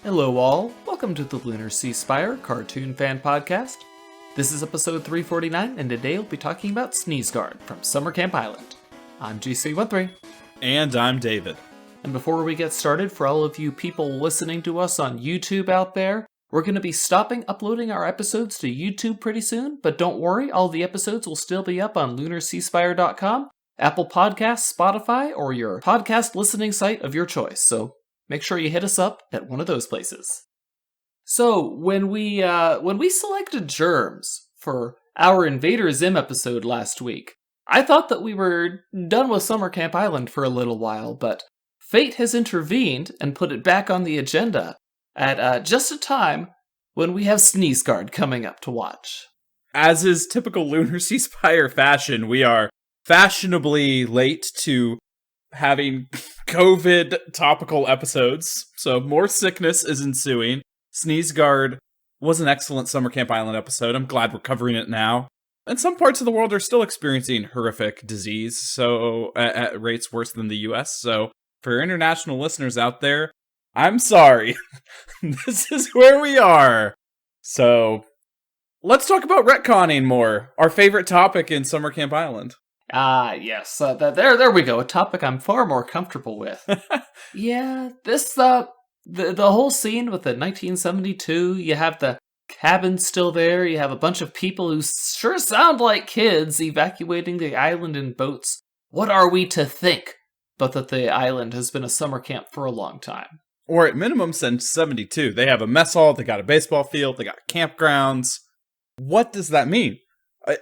Hello all, welcome to the Lunar Sea Spire Cartoon Fan Podcast. This is episode 349, and today we'll be talking about Sneezeguard from Summer Camp Island. I'm GC13. And I'm David. And before we get started, for all of you people listening to us on YouTube out there, we're going to be stopping uploading our episodes to YouTube pretty soon, but don't worry, all the episodes will still be up on LunarSeaSpire.com, Apple Podcasts, Spotify, or your podcast listening site of your choice, so make sure you hit us up at one of those places. So, when we selected Germs for our Invader Zim episode last week, I thought that we were done with Summer Camp Island for a little while, but fate has intervened and put it back on the agenda at just a time when we have Sneezeguard coming up to watch. As is typical Lunar Sea Spire fashion, we are fashionably late to having COVID topical episodes, so more sickness is ensuing. Sneezeguard was an excellent Summer Camp Island episode. I'm glad we're covering it now. And some parts of the world are still experiencing horrific disease, so at rates worse than the US. So for international listeners out there, I'm sorry. This is where we are. So let's talk about retconning more, our favorite topic in Summer Camp Island. Yes, there we go, a topic I'm far more comfortable with. Yeah, this, the whole scene with the 1972, you have the cabin still there, you have a bunch of people who sure sound like kids evacuating the island in boats. What are we to think but that the island has been a summer camp for a long time? Or at minimum since 72. They have a mess hall, they got a baseball field, they got campgrounds. What does that mean?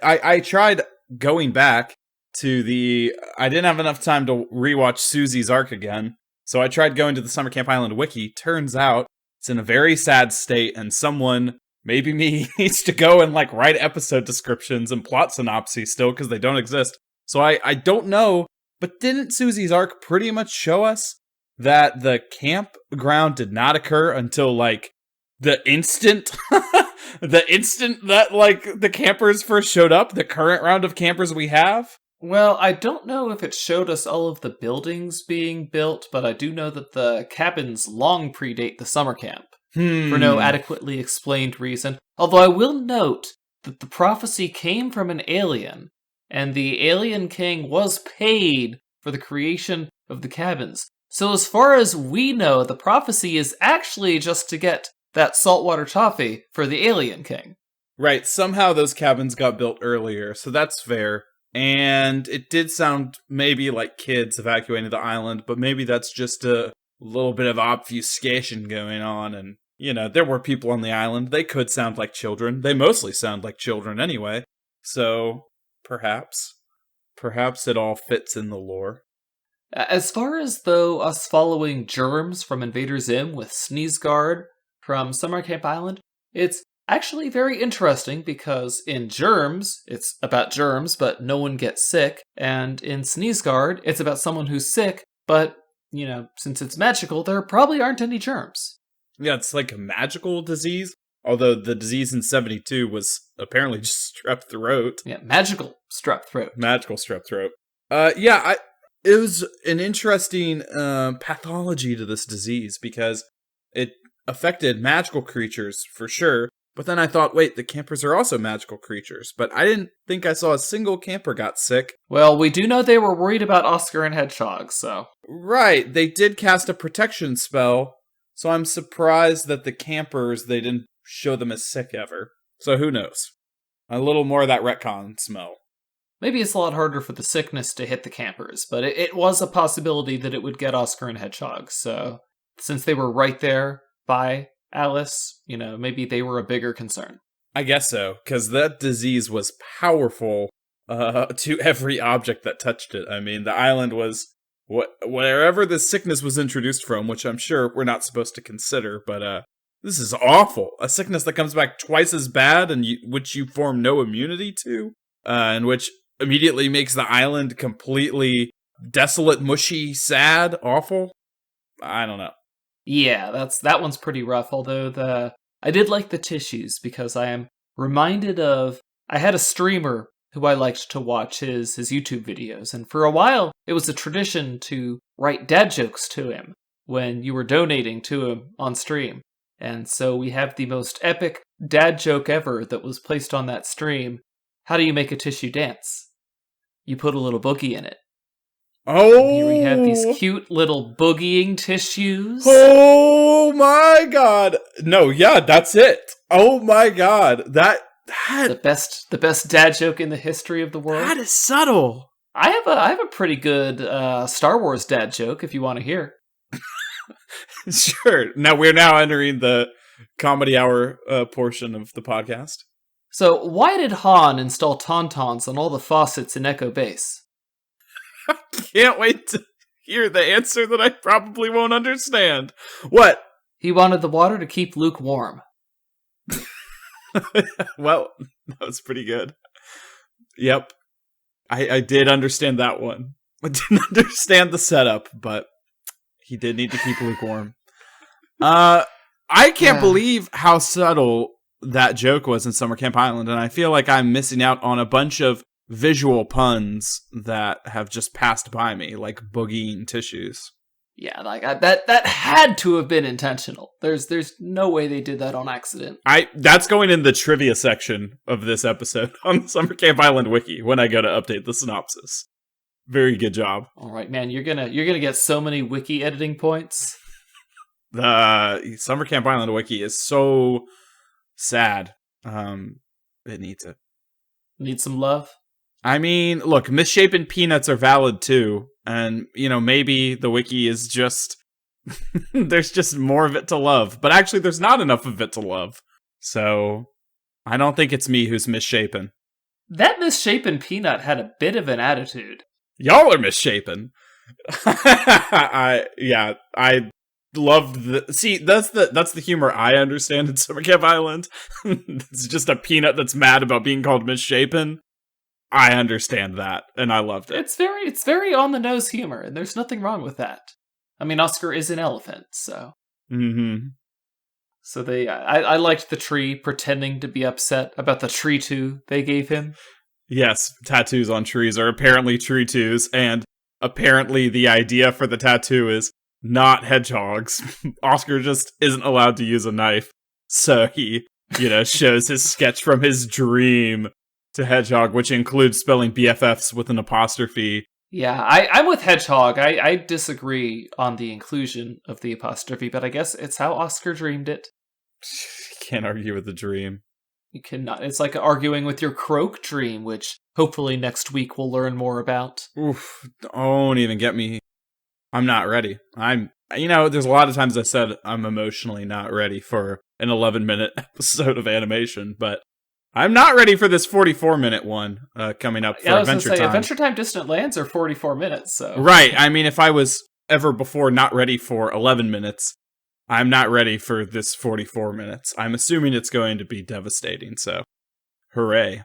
I tried going back to I didn't have enough time to rewatch Susie's arc again, so I tried going to the Summer Camp Island wiki. Turns out it's in a very sad state, and someone, maybe me, needs to go and write episode descriptions and plot synopses still, because they don't exist. So I don't know, but didn't Susie's arc pretty much show us that the campground did not occur until the instant the instant that the campers first showed up, the current round of campers we have? Well, I don't know if it showed us all of the buildings being built, but I do know that the cabins long predate the summer camp, for no adequately explained reason. Although I will note that the prophecy came from an alien, and the alien king was paid for the creation of the cabins. So as far as we know, the prophecy is actually just to get that saltwater toffee for the alien king. Right, somehow those cabins got built earlier, so that's fair. And it did sound maybe like kids evacuating the island, but maybe that's just a little bit of obfuscation going on. And, there were people on the island. They could sound like children. They mostly sound like children anyway. So, perhaps it all fits in the lore. As far as, though, us following Germs from Invader Zim with Sneezeguard from Summer Camp Island, it's actually very interesting because in Germs, it's about germs, but no one gets sick. And in Sneezeguard, it's about someone who's sick, but, since it's magical, there probably aren't any germs. Yeah, it's like a magical disease. Although the disease in 72 was apparently just strep throat. Yeah, magical strep throat. Magical strep throat. It was an interesting pathology to this disease because it affected magical creatures for sure. But then I thought, wait, the campers are also magical creatures. But I didn't think I saw a single camper got sick. Well, we do know they were worried about Oscar and Hedgehog, so... Right, they did cast a protection spell. So I'm surprised that the campers, they didn't show them as sick ever. So who knows? A little more of that retcon smell. Maybe it's a lot harder for the sickness to hit the campers, but it was a possibility that it would get Oscar and Hedgehog. So since they were right there by Alice, maybe they were a bigger concern. I guess so, because that disease was powerful to every object that touched it. I mean, the island was, wherever this sickness was introduced from, which I'm sure we're not supposed to consider, but this is awful. A sickness that comes back twice as bad and which you form no immunity to, and which immediately makes the island completely desolate, mushy, sad, awful. I don't know. Yeah, that one's pretty rough, although I did like the tissues because I am reminded of, I had a streamer who I liked to watch his YouTube videos, and for a while it was a tradition to write dad jokes to him when you were donating to him on stream. And so we have the most epic dad joke ever that was placed on that stream. How do you make a tissue dance? You put a little boogie in it. Oh! And here we have these cute little boogieing tissues. Oh my god! No, yeah, that's it. Oh my god, that the best dad joke in the history of the world. That is subtle. I have a pretty good Star Wars dad joke if you want to hear. Sure. Now we're entering the comedy hour portion of the podcast. So, why did Han install tauntauns on all the faucets in Echo Base? I can't wait to hear the answer that I probably won't understand. What? He wanted the water to keep Luke warm. Well, that was pretty good. Yep. I did understand that one. I didn't understand the setup, but he did need to keep Luke warm. I can't believe how subtle that joke was in Summer Camp Island, and I feel like I'm missing out on a bunch of visual puns that have just passed by me, like boogieing tissues. Yeah, like that had to have been intentional. There's no way they did that on accident. That's going in the trivia section of this episode on the Summer Camp Island wiki when I go to update the synopsis. Very good job. All right, man, you're gonna get so many wiki editing points. The Summer Camp Island wiki is so sad. It needs it. Need some love? I mean, look, misshapen peanuts are valid too. And, maybe the wiki is just... there's just more of it to love. But actually, there's not enough of it to love. So, I don't think it's me who's misshapen. That misshapen peanut had a bit of an attitude. Y'all are misshapen. I loved the... See, that's the humor I understand in Summer Camp Island. It's just a peanut that's mad about being called misshapen. I understand that, and I loved it. It's very on the nose humor, and there's nothing wrong with that. I mean, Oscar is an elephant, so. Mm-hmm. So I liked the tree pretending to be upset about the tree too they gave him. Yes, tattoos on trees are apparently tree twos, and apparently the idea for the tattoo is not hedgehogs. Oscar just isn't allowed to use a knife, so he, shows his sketch from his dream to Hedgehog, which includes spelling BFFs with an apostrophe. Yeah, I'm with Hedgehog. I disagree on the inclusion of the apostrophe, but I guess it's how Oscar dreamed it. Can't argue with the dream. You cannot. It's like arguing with your croak dream, which hopefully next week we'll learn more about. Oof, don't even get me. I'm not ready. There's a lot of times I said I'm emotionally not ready for an 11-minute episode of animation, but I'm not ready for this 44-minute one coming up for Adventure Time. Adventure Time Distant Lands are 44 minutes, so... Right, I mean, if I was ever before not ready for 11 minutes, I'm not ready for this 44 minutes. I'm assuming it's going to be devastating, so hooray.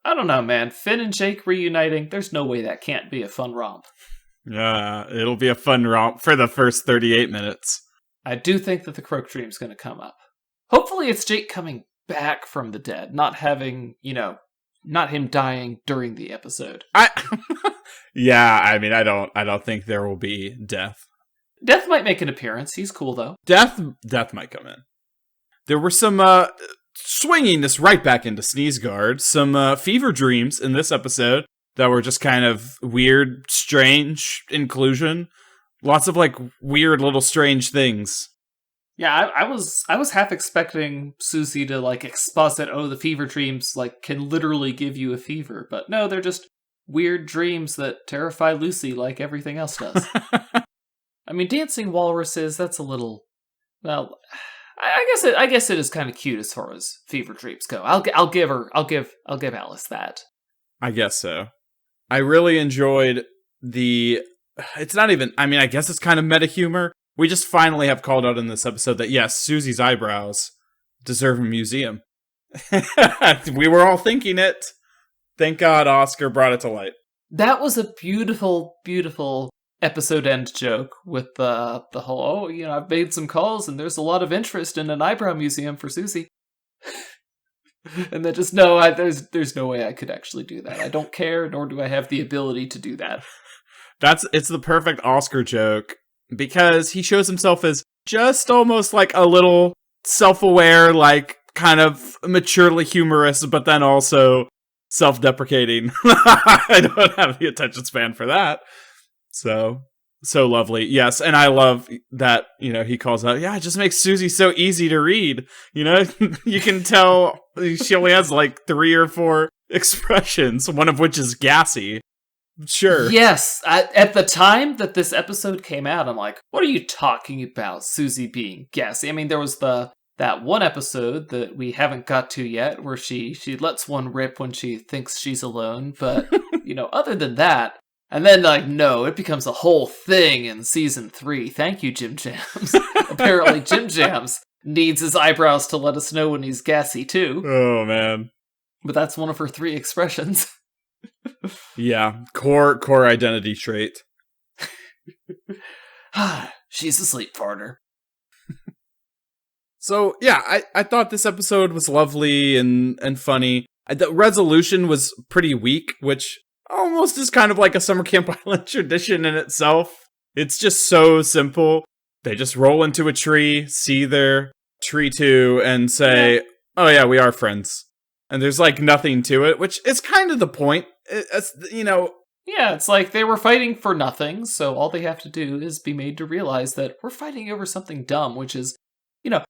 I don't know, man. Finn and Jake reuniting, there's no way that can't be a fun romp. It'll be a fun romp for the first 38 minutes. I do think that the Croak Dream's going to come up. Hopefully it's Jake coming back from the dead, not having, not him dying during the episode. Yeah, I mean, I don't think there will be death. Death might make an appearance. He's cool though. Death might come in. There were some swinging this right back into Sneezeguard, some fever dreams in this episode that were just kind of weird, strange inclusion. Lots of weird little strange things. Yeah, I was half expecting Susie to exposit, the fever dreams can literally give you a fever, but no, they're just weird dreams that terrify Lucy like everything else does. I mean, dancing walruses, that's a little, well, I guess it is kind of cute as far as fever dreams go. I'll give Alice that. I guess so. I really enjoyed it's not even, I mean, I guess it's kind of meta humor. We just finally have called out in this episode that, yes, Susie's eyebrows deserve a museum. We were all thinking it. Thank God Oscar brought it to light. That was a beautiful, beautiful episode end joke with the whole, I've made some calls and there's a lot of interest in an eyebrow museum for Susie. And then just, no, there's no way I could actually do that. I don't care, nor do I have the ability to do that. It's the perfect Oscar joke. Because he shows himself as just almost like a little self-aware, like kind of maturely humorous, but then also self-deprecating. I don't have the attention span for that. So lovely. Yes, and I love that, he calls out, yeah, it just makes Susie so easy to read. You can tell she only has like 3 or 4 expressions, one of which is gassy. Sure. Yes, at the time that this episode came out, I'm like, what are you talking about, Susie being gassy? I mean, there was that one episode that we haven't got to yet where she lets one rip when she thinks she's alone, but, other than that, and then, no, it becomes a whole thing in season 3. Thank you, Jim Jams. Apparently, Jim Jams needs his eyebrows to let us know when he's gassy, too. Oh, man. But that's one of her 3 expressions. Yeah, core identity trait. She's a sleep farter. So, yeah, I thought this episode was lovely and funny. The resolution was pretty weak, which almost is kind of like a Summer Camp Island tradition in itself. It's just so simple. They just roll into a tree, see their tree 2, and say, oh yeah, we are friends. And there's nothing to it, which is kind of the point. Yeah, it's like they were fighting for nothing, so all they have to do is be made to realize that we're fighting over something dumb, which is,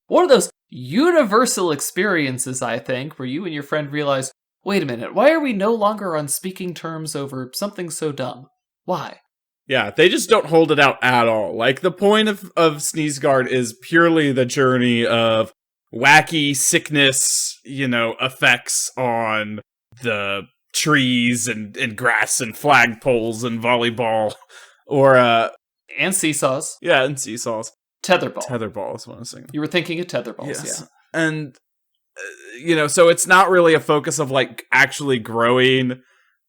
one of those universal experiences, I think, where you and your friend realize, wait a minute, why are we no longer on speaking terms over something so dumb? Why? Yeah, they just don't hold it out at all. The point of Sneezeguard is purely the journey of wacky sickness, effects on the trees and grass and flagpoles and volleyball and seesaws. Yeah, and seesaws. Tetherball is what I was saying. You were thinking of tetherballs, yes. Yeah. And so it's not really a focus of actually growing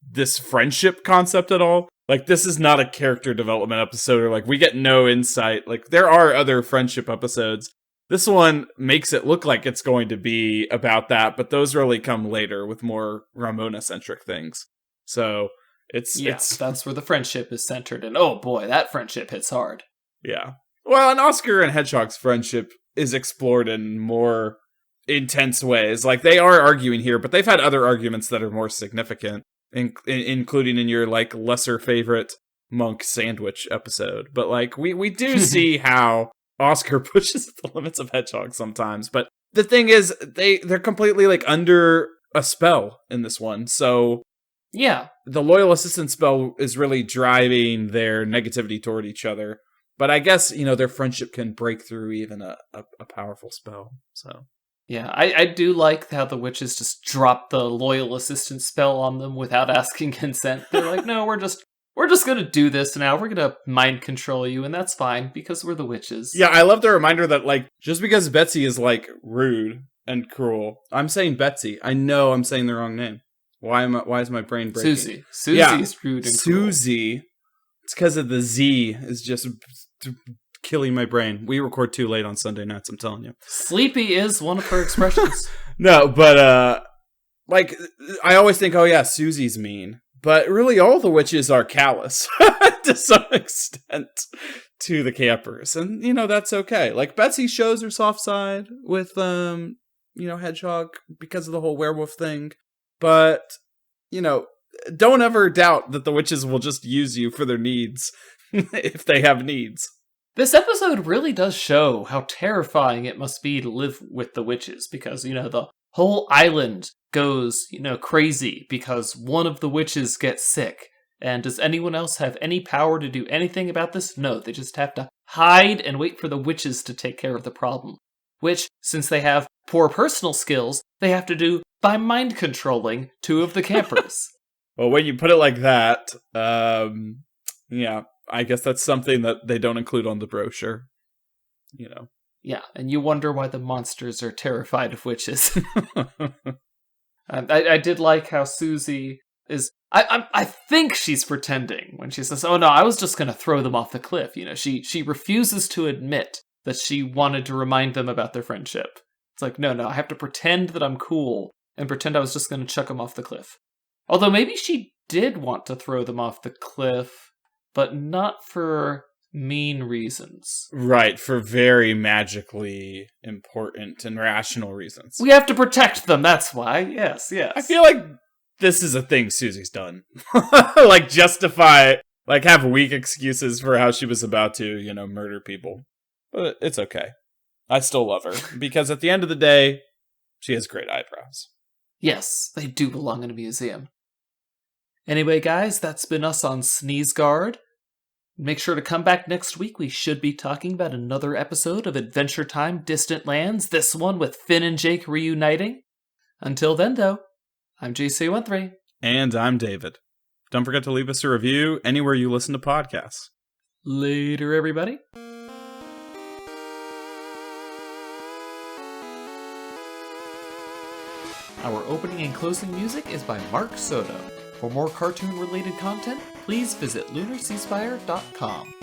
this friendship concept at all. This is not a character development episode, or we get no insight. There are other friendship episodes. This one makes it look like it's going to be about that, but those really come later with more Ramona-centric things. So it's that's where the friendship is centered, and oh boy, that friendship hits hard. Yeah. Well, and Oscar and Hedgehog's friendship is explored in more intense ways. They are arguing here, but they've had other arguments that are more significant, including in your lesser favorite Monk sandwich episode. But we do see how Oscar pushes the limits of Hedgehog sometimes, but the thing is, they're completely under a spell in this one. So yeah, the loyal assistant spell is really driving their negativity toward each other. But I guess their friendship can break through even a powerful spell. So yeah, I do like how the witches just drop the loyal assistant spell on them without asking consent. They're like, no, we're just gonna do this now. We're gonna mind control you, and that's fine because we're the witches. Yeah, I love the reminder that just because Betsy is rude and cruel, I'm saying Betsy. I know I'm saying the wrong name. Why is my brain breaking? Susie's rude and cruel. Susie. It's because of the Z is just killing my brain. We record too late on Sunday nights, I'm telling you. Sleepy is one of her expressions. No, but I always think, oh yeah, Susie's mean. But really, all the witches are callous to some extent to the campers. And, that's okay. Betsy shows her soft side with, Hedgehog because of the whole werewolf thing. But, don't ever doubt that the witches will just use you for their needs if they have needs. This episode really does show how terrifying it must be to live with the witches because, the whole island goes, crazy because one of the witches gets sick. And does anyone else have any power to do anything about this? No, they just have to hide and wait for the witches to take care of the problem. Which, since they have poor personal skills, they have to do by mind controlling 2 of the campers. Well, when you put it like that, yeah, I guess that's something that they don't include on the brochure. Yeah, and you wonder why the monsters are terrified of witches. I did like how Susie is... I think she's pretending when she says, oh no, I was just going to throw them off the cliff. She refuses to admit that she wanted to remind them about their friendship. It's like, no, I have to pretend that I'm cool and pretend I was just going to chuck them off the cliff. Although maybe she did want to throw them off the cliff, but not for mean reasons. Right, for very magically important and rational reasons. We have to protect them, that's why. Yes, yes. I feel like this is a thing Susie's done. Like, justify, like, have weak excuses for how she was about to, murder people. But it's okay. I still love her, because at the end of the day, she has great eyebrows. Yes, they do belong in a museum. Anyway, guys, that's been us on Sneeze Guard. Make sure to come back next week. We should be talking about another episode of Adventure Time Distant Lands, this one with Finn and Jake reuniting. Until then, though, I'm GC13. And I'm David. Don't forget to leave us a review anywhere you listen to podcasts. Later, everybody. Our opening and closing music is by Mark Soto. For more cartoon-related content, please visit LunarCeasefire.com.